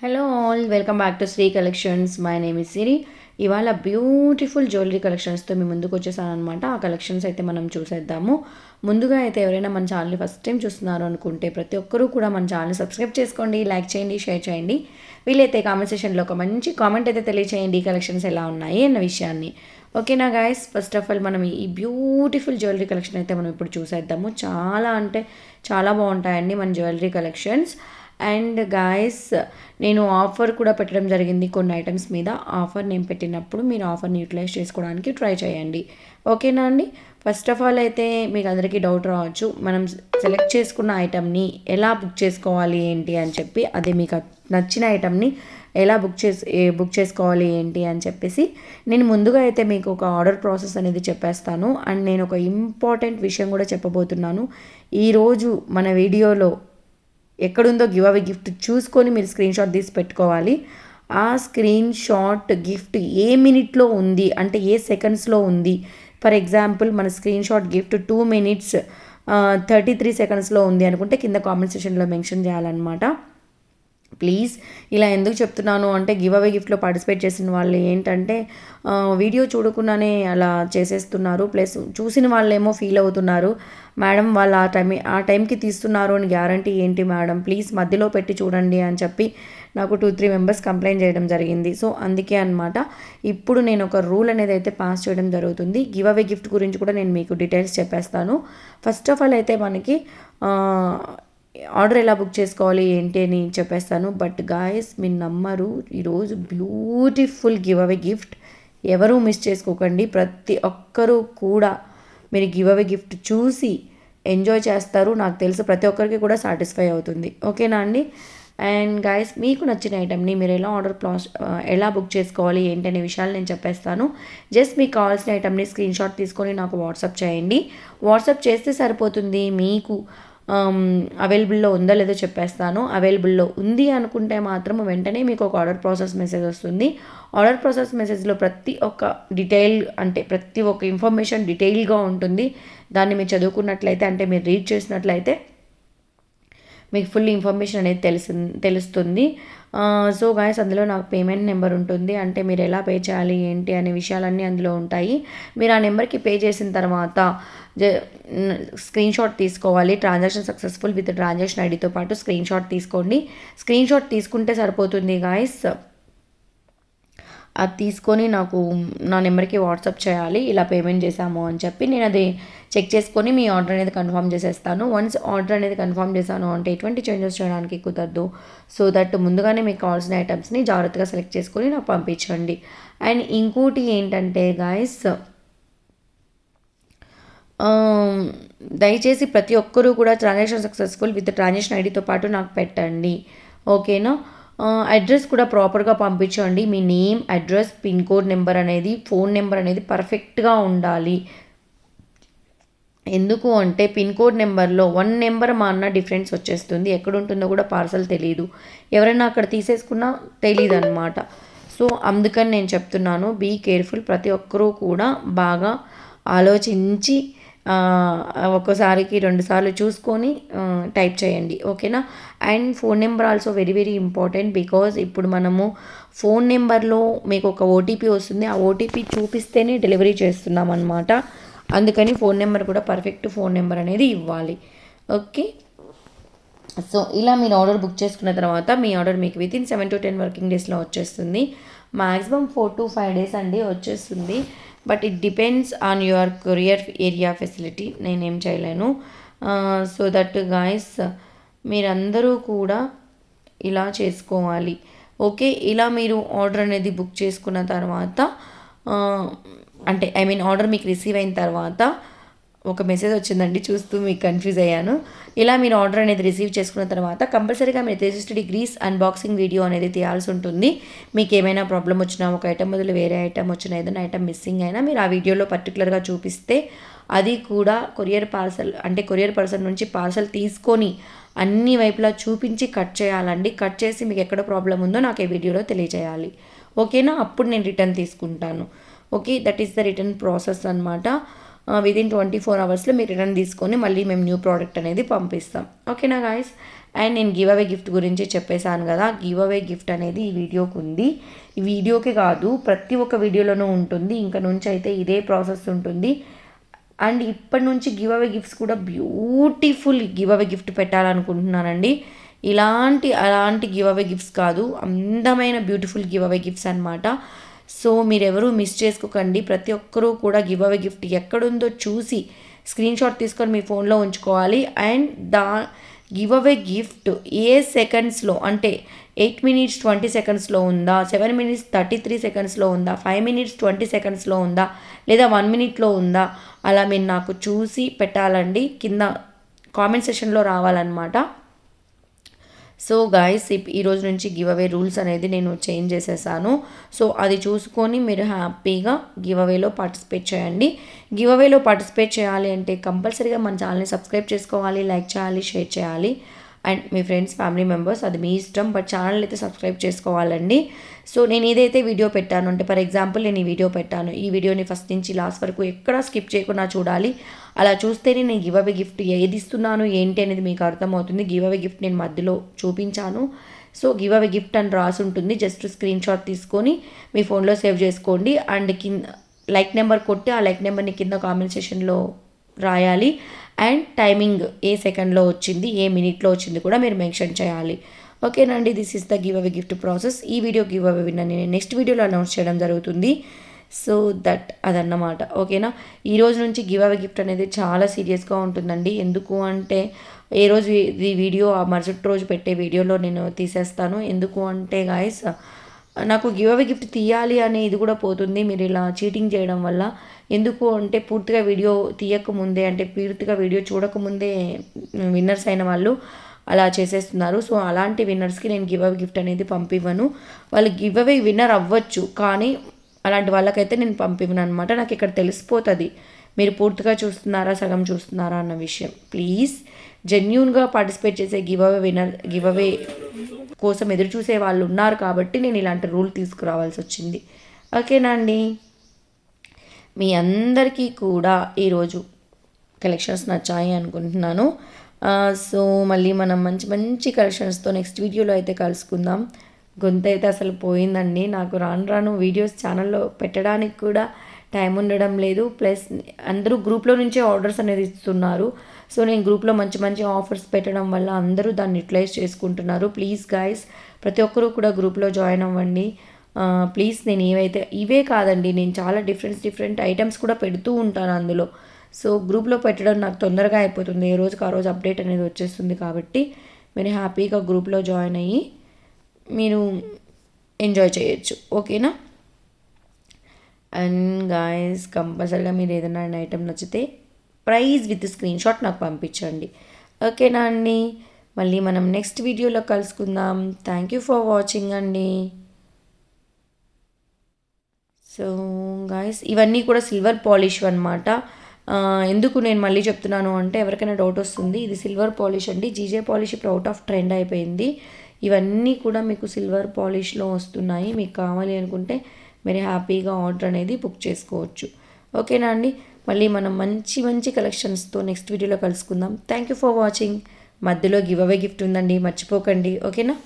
Hello all, welcome back to Shri collections. My name is Siri. ఇవాళ beautiful jewellery కలెక్షన్స్తో మీ ముందుకు వచ్చేసాను అనమాట. ఆ కలెక్షన్స్ అయితే మనం చూసేద్దాము. ముందుగా అయితే ఎవరైనా మన ఛానల్ని ఫస్ట్ టైం చూస్తున్నారు అనుకుంటే ప్రతి ఒక్కరూ కూడా మన ఛానల్ని సబ్స్క్రైబ్ చేసుకోండి, లైక్ చేయండి, షేర్ చేయండి. వీలైతే కామెంట్ సెక్షన్లో ఒక మంచి కామెంట్ అయితే తెలియచేయండి కలెక్షన్స్ ఎలా ఉన్నాయి అన్న విషయాన్ని. ఓకేనా గాయస్, ఫస్ట్ ఆఫ్ ఆల్ మనం ఈ బ్యూటిఫుల్ జ్యువెలరీ కలెక్షన్ అయితే మనం ఇప్పుడు చూసేద్దాము. చాలా అంటే చాలా బాగుంటాయండి మన జ్యువెలరీ కలెక్షన్స్. అండ్ గాయస్, నేను ఆఫర్ కూడా పెట్టడం జరిగింది కొన్ని ఐటమ్స్ మీద. ఆఫర్ నేను పెట్టినప్పుడు మీరు ఆఫర్ని యూటిలైజ్ చేసుకోవడానికి ట్రై చేయండి. ఓకేనా అండి. ఫస్ట్ ఆఫ్ ఆల్ అయితే మీకు అందరికీ డౌట్ రావచ్చు, మనం సెలెక్ట్ చేసుకున్న ఐటమ్ని ఎలా బుక్ చేసుకోవాలి ఏంటి అని చెప్పి. అదే మీకు నచ్చిన ఐటమ్ని ఎలా బుక్ చేసుకోవాలి ఏంటి అని చెప్పేసి నేను ముందుగా అయితే మీకు ఒక ఆర్డర్ ప్రాసెస్ అనేది చెప్పేస్తాను. అండ్ నేను ఒక ఇంపార్టెంట్ విషయం కూడా చెప్పబోతున్నాను. ఈరోజు మన వీడియోలో ఎక్కడుందో గివ్ అవే గిఫ్ట్ చూసుకొని మీరు స్క్రీన్ షాట్ తీసి పెట్టుకోవాలి. ఆ స్క్రీన్ షాట్ గిఫ్ట్ ఏ మినిట్లో ఉంది అంటే ఏ సెకండ్స్లో ఉంది. ఫర్ ఎగ్జాంపుల్ మన స్క్రీన్ షాట్ గిఫ్ట్ 2 minutes 33 secondsలో ఉంది అనుకుంటే కింద కామెంట్ సెక్షన్లో మెన్షన్ చేయాలన్నమాట. ప్లీజ్. ఇలా ఎందుకు చెప్తున్నాను అంటే గివ్ అవే గిఫ్ట్లో పార్టిసిపేట్ చేసిన వాళ్ళు ఏంటంటే వీడియో చూడకుండానే అలా చేసేస్తున్నారు. ప్లస్ చూసిన వాళ్ళేమో ఫీల్ అవుతున్నారు, మేడం వాళ్ళు ఆ టైంకి తీస్తున్నారు అని గ్యారంటీ ఏంటి మేడం, ప్లీజ్ మధ్యలో పెట్టి చూడండి అని చెప్పి నాకు 2-3 members కంప్లైంట్ చేయడం జరిగింది. సో అందుకే అనమాట ఇప్పుడు నేను ఒక రూల్ అనేది అయితే పాస్ చేయడం జరుగుతుంది. గివ్ అవే గిఫ్ట్ గురించి కూడా నేను మీకు డీటెయిల్స్ చెప్పేస్తాను. ఫస్ట్ ఆఫ్ ఆల్ అయితే మనకి ఆర్డర్ ఎలా బుక్ చేసుకోవాలి ఏంటి అని చెప్పేస్తాను. బట్ గాయస్, మీరు నమ్మరు, ఈరోజు బ్యూటిఫుల్ గివ్ అవే గిఫ్ట్ ఎవరూ మిస్ చేసుకోకండి. ప్రతి ఒక్కరూ కూడా మీరు గివ్ అవే గిఫ్ట్ చూసి ఎంజాయ్ చేస్తారు. నాకు తెలుసు ప్రతి ఒక్కరికి కూడా సాటిస్ఫై అవుతుంది. ఓకేనా అండి. అండ్ గాయస్, మీకు నచ్చిన ఐటమ్ని మీరు ఎలా బుక్ చేసుకోవాలి ఏంటి అనే విషయాలు నేను చెప్పేస్తాను. జస్ట్ మీకు కావాల్సిన ఐటమ్ని స్క్రీన్ షాట్ తీసుకొని నాకు వాట్సాప్ చేయండి. వాట్సాప్ చేస్తే సరిపోతుంది. మీకు అవైలబుల్లో ఉందో లేదో చెప్పేస్తాను. అవైలబుల్లో ఉంది అనుకుంటే మాత్రం వెంటనే మీకు ఒక ఆర్డర్ ప్రాసెస్ మెసేజ్ వస్తుంది. ఆర్డర్ ప్రాసెస్ మెసేజ్లో ప్రతి ఒక్క డీటెయిల్ అంటే ప్రతి ఒక్క ఇన్ఫర్మేషన్ డీటెయిల్గా ఉంటుంది. దాన్ని మీరు చదువుకున్నట్లయితే అంటే మీరు రీడ్ చేసినట్లయితే మీకు ఫుల్ ఇన్ఫర్మేషన్ అనేది తెలుస్తుంది. సో గాయస్, అందులో నాకు పేమెంట్ నెంబర్ ఉంటుంది. అంటే మీరు ఎలా పే చేయాలి ఏంటి అనే విషయాలన్నీ అందులో ఉంటాయి. మీరు ఆ నెంబర్కి పే చేసిన తర్వాత స్క్రీన్ షాట్ తీసుకోవాలి. ట్రాన్సాక్షన్ సక్సెస్ఫుల్ విత్ ట్రాన్సాక్షన్ ఐడితో పాటు స్క్రీన్ షాట్ తీసుకోండి. స్క్రీన్ షాట్ తీసుకుంటే సరిపోతుంది గాయస్. అది తీసుకొని నాకు నా నెంబర్కి వాట్సాప్ చేయాలి, ఇలా పేమెంట్ చేశాము అని చెప్పి. నేను అది చెక్ చేసుకొని మీ ఆర్డర్ అనేది కన్ఫర్మ్ చేసేస్తాను. వన్స్ ఆర్డర్ అనేది కన్ఫర్మ్ చేశాను అంటే ఎటువంటి చేంజెస్ చేయడానికి కుదరదు. సో దట్ ముందుగానే మీకు కావాల్సిన ఐటమ్స్ని జాగ్రత్తగా సెలెక్ట్ చేసుకొని నాకు పంపించండి. అండ్ ఇంకోటి ఏంటంటే గాయస్, దయచేసి ప్రతి ఒక్కరూ కూడా ట్రాన్సాక్షన్ సక్సెస్ఫుల్ విత్ ట్రాన్సాక్షన్ ఐడితో పాటు నాకు పెట్టండి. ఓకేనా. అడ్రస్ కూడా ప్రాపర్గా పంపించండి. మీ name, address, pin code number అనేది, ఫోన్ నెంబర్ అనేది పర్ఫెక్ట్గా ఉండాలి. ఎందుకు అంటే పిన్ కోడ్ నెంబర్లో 1 నెంబర్ మా అన్న డిఫరెన్స్ వచ్చేస్తుంది. ఎక్కడ ఉంటుందో కూడా పార్సల్ తెలియదు, ఎవరైనా అక్కడ తీసేసుకున్నా తెలియదు అనమాట. సో అందుకని నేను చెప్తున్నాను, బీ కేర్ఫుల్. ప్రతి ఒక్కరూ కూడా బాగా ఆలోచించి ఒక్కసారికి 2 సార్లు చూసుకొని టైప్ చేయండి. ఓకేనా. And phone number also very very important. Because ఇప్పుడు మనము ఫోన్ నెంబర్లో మీకు ఒక ఓటీపీ వస్తుంది. ఆ ఓటీపీ చూపిస్తేనే డెలివరీ చేస్తున్నాం అనమాట. అందుకని ఫోన్ నెంబర్ కూడా పర్ఫెక్ట్ ఫోన్ నెంబర్ అనేది ఇవ్వాలి. ఓకే. సో ఇలా మీరు ఆర్డర్ బుక్ చేసుకున్న తర్వాత మీ ఆర్డర్ మీకు వితిన్ 7 to 10 వర్కింగ్ డేస్లో వచ్చేస్తుంది. మ్యాక్సిమం 4 to 5 days అండి వచ్చేస్తుంది. But it depends on your courier area facility. నేనేం చేయలేను. సో దట్ గాయస్, మీరందరూ కూడా ఇలా చేసుకోవాలి. ఓకే. ఇలా మీరు ఆర్డర్ అనేది బుక్ చేసుకున్న తర్వాత అంటే ఆర్డర్ మీకు రిసీవ్ అయిన తర్వాత ఒక మెసేజ్ వచ్చిందండి, చూస్తూ మీకు కన్ఫ్యూజ్ అయ్యాను. ఇలా మీరు ఆర్డర్ అనేది రిసీవ్ చేసుకున్న తర్వాత కంపల్సరీగా మీరు 360 degrees అన్బాక్సింగ్ వీడియో అనేది తీయాల్సి ఉంటుంది. మీకు ఏమైనా ప్రాబ్లం వచ్చినా, ఒక ఐటమ్ బదులు వేరే ఐటమ్ వచ్చినా, ఏదైనా ఐటమ్ మిస్సింగ్ అయినా మీరు ఆ వీడియోలో పర్టికులర్గా చూపిస్తే అది కూడా కొరియర్ పర్సన్ నుంచి పార్సల్ తీసుకొని అన్ని వైపులా చూపించి కట్ చేయాలండి. కట్ చేసి మీకు ఎక్కడ ప్రాబ్లం ఉందో నాకు ఈ వీడియోలో తెలియజేయాలి. ఓకేనా. అప్పుడు నేను రిటర్న్ తీసుకుంటాను. Okay. That is the return process అనమాట. విదిన్ 24 అవర్స్లో మీరు రిటర్న్ తీసుకొని మళ్ళీ మేము న్యూ ప్రోడక్ట్ అనేది పంపిస్తాం. ఓకేనా గాయస్? అండ్ నేను గివ్ అవే గిఫ్ట్ గురించి చెప్పేశాను కదా. గివ్ అవే గిఫ్ట్ అనేది ఈ వీడియోకి ఉంది. ఈ వీడియోకే కాదు, ప్రతి ఒక్క వీడియోలోనూ ఉంటుంది. ఇంకా నుంచి అయితే ఇదే ప్రాసెస్ ఉంటుంది. అండ్ ఇప్పటి నుంచి గివ్ అవే గిఫ్ట్స్ కూడా బ్యూటిఫుల్ గివ్ అవే గిఫ్ట్ పెట్టాలనుకుంటున్నానండి. అలాంటి గివ్ అవే గిఫ్ట్స్ కాదు, అందమైన బ్యూటిఫుల్ గివ్ అవే గిఫ్ట్స్ అనమాట. సో మీరెవరూ మిస్ చేసుకోకండి. ప్రతి ఒక్కరూ కూడా గివ్ అవే గిఫ్ట్ ఎక్కడుందో చూసి స్క్రీన్ షాట్ తీసుకొని మీ ఫోన్లో ఉంచుకోవాలి. అండ్ గివ్ అవే గిఫ్ట్ ఏ సెకండ్స్లో అంటే 8 minutes 20 secondsలో ఉందా, 7 minutes 33 secondsలో ఉందా, 5 minutes 20 secondsలో ఉందా, లేదా 1 minuteలో ఉందా, అలా మీరు నాకు చూసి పెట్టాలండి. కింద కామెంట్ సెషన్లో రావాలన్నమాట. సో గాయస్, ఈరోజు నుంచి గివ్ అవే రూల్స్ అనేది నేను చేంజ్ చేసేసాను. సో అది చూసుకొని మీరు హ్యాపీగా గివ్ అవేలో పార్టిసిపేట్ చేయండి. గివ్ అవేలో పార్టిసిపేట్ చేయాలి అంటే కంపల్సరీగా మన ఛానల్ని సబ్స్క్రైబ్ చేసుకోవాలి, లైక్ చేయాలి, షేర్ చేయాలి. And me friends, family members, అది మీ ఇష్టం. బట్ ఛానల్ అయితే సబ్స్క్రైబ్ చేసుకోవాలండి. సో నేను ఏదైతే వీడియో పెట్టాను అంటే, ఫర్ ఎగ్జాంపుల్ నేను ఈ వీడియో పెట్టాను, ఈ వీడియోని ఫస్ట్ నుంచి లాస్ట్ వరకు ఎక్కడా స్కిప్ చేయకుండా చూడాలి. అలా చూస్తేనే నేను గివ్ అవే గిఫ్ట్ ఏది ఇస్తున్నాను ఏంటి అనేది మీకు అర్థమవుతుంది. గివ్ అవే గిఫ్ట్ నేను మధ్యలో చూపించాను. సో గివ్ అవే గిఫ్ట్ అని రాసి ఉంటుంది. జస్ట్ స్క్రీన్ షాట్ తీసుకొని మీ ఫోన్లో సేవ్ చేసుకోండి. అండ్ కింద లైక్ నెంబర్ కొట్టి ఆ లైక్ నెంబర్ని కింద కామెంట్ సెషన్లో రాయాలి. అండ్ టైమింగ్ ఏ సెకండ్లో వచ్చింది, ఏ మినిట్లో వచ్చింది కూడా మీరు మెన్షన్ చేయాలి. ఓకేనండి, this is the give away gift process. ఈ వీడియో గివ్ అవే విన్నర్ నేను నెక్స్ట్ వీడియోలో అనౌన్స్ చేయడం జరుగుతుంది. సో అదన్నమాట. ఓకేనా? ఈ రోజు నుంచి గివ్ అవే గిఫ్ట్ అనేది చాలా సీరియస్గా ఉంటుందండి. ఎందుకు అంటే ఏ రోజు ఈ వీడియో ఆ మరుసటి రోజు పెట్టే వీడియోలో నేను తీసేస్తాను. ఎందుకు అంటే గాయస్, నాకు గివ్ అవే గిఫ్ట్ తీయాలి అనే ఇది కూడా పోతుంది మీరు ఇలా చీటింగ్ చేయడం వల్ల. ఎందుకు అంటే పూర్తిగా వీడియో తీయకముందే, అంటే పూర్తిగా వీడియో చూడకముందే విన్నర్స్ అయిన వాళ్ళు అలా చేసేస్తున్నారు. సో అలాంటి విన్నర్స్కి నేను గివ్ అవే గిఫ్ట్ అనేది పంపివ్వను. వాళ్ళు గివ్ అవే విన్నర్ అవ్వచ్చు, కానీ అలాంటి వాళ్ళకైతే నేను పంపివ్వను అనమాట. నాకు ఇక్కడ తెలిసిపోతుంది మీరు పూర్తిగా చూస్తున్నారా, సగం చూస్తున్నారా అన్న విషయం. ప్లీజ్ జెన్యూన్గా పార్టిసిపేట్ చేసే గివ్ అవే కోసం ఎదురు చూసే వాళ్ళు ఉన్నారు కాబట్టి నేను ఇలాంటి రూల్ తీసుకురావాల్సి వచ్చింది. ఓకేనా అండి? మీ అందరికీ కూడా ఈరోజు కలెక్షన్స్ నచ్చాయి అనుకుంటున్నాను. సో మళ్ళీ మనం మంచి మంచి కలెక్షన్స్తో నెక్స్ట్ వీడియోలో అయితే కలుసుకుందాం. గొంతు అయితే అసలు పోయిందండి. నాకు రాను వీడియోస్ ఛానల్లో పెట్టడానికి కూడా టైం ఉండడం లేదు. ప్లస్ అందరూ గ్రూప్లో నుంచే ఆర్డర్స్ అనేది ఇస్తున్నారు. సో నేను గ్రూప్లో మంచి మంచి ఆఫర్స్ పెట్టడం వల్ల అందరూ దాన్ని యూటిలైజ్ చేసుకుంటున్నారు. ప్లీజ్ గాయస్, ప్రతి ఒక్కరూ కూడా గ్రూప్లో జాయిన్ అవ్వండి ప్లీజ్. నేను ఇవే కాదండి, నేను చాలా డిఫరెంట్ ఐటమ్స్ కూడా పెడుతూ ఉంటాను అందులో. సో గ్రూప్లో పెట్టడం నాకు తొందరగా అయిపోతుంది. ఏ రోజుకి ఆ రోజు అప్డేట్ అనేది వచ్చేస్తుంది. కాబట్టి మీరు హ్యాపీగా గ్రూప్లో జాయిన్ అయ్యి మీరు ఎంజాయ్ చేయొచ్చు. ఓకేనా? అండ్ గాయస్, కంపల్సరీగా మీరు ఏదైనా ఐటమ్ నచ్చితే ప్రైజ్ విత్ స్క్రీన్ షాట్ నాకు పంపించండి. ఓకేనా అండి? మళ్ళీ మనం నెక్స్ట్ వీడియోలో కలుసుకుందాం. థ్యాంక్ యూ ఫర్ వాచింగ్ అండి. సో గాయస్, ఇవన్నీ కూడా సిల్వర్ పాలిష్ అనమాట. ఎందుకు నేను మళ్ళీ చెప్తున్నాను అంటే ఎవరికైనా డౌట్ వస్తుంది. ఇది సిల్వర్ పాలిష్ అండి. జీజే పాలిష్ ఇప్పుడు అవుట్ ఆఫ్ ట్రెండ్ అయిపోయింది. ఇవన్నీ కూడా మీకు సిల్వర్ పాలిష్లో వస్తున్నాయి. మీకు కావాలి అనుకుంటే మీరు హ్యాపీగా ఆర్డర్ అనేది బుక్ చేసుకోవచ్చు. ఓకేనా అండి? మళ్ళీ మనం మంచి మంచి కలెక్షన్స్తో నెక్స్ట్ వీడియోలో కలుసుకుందాం. Thank you for watching. మధ్యలో గివ్ అవే గిఫ్ట్ ఉందండి, మర్చిపోకండి. ఓకేనా?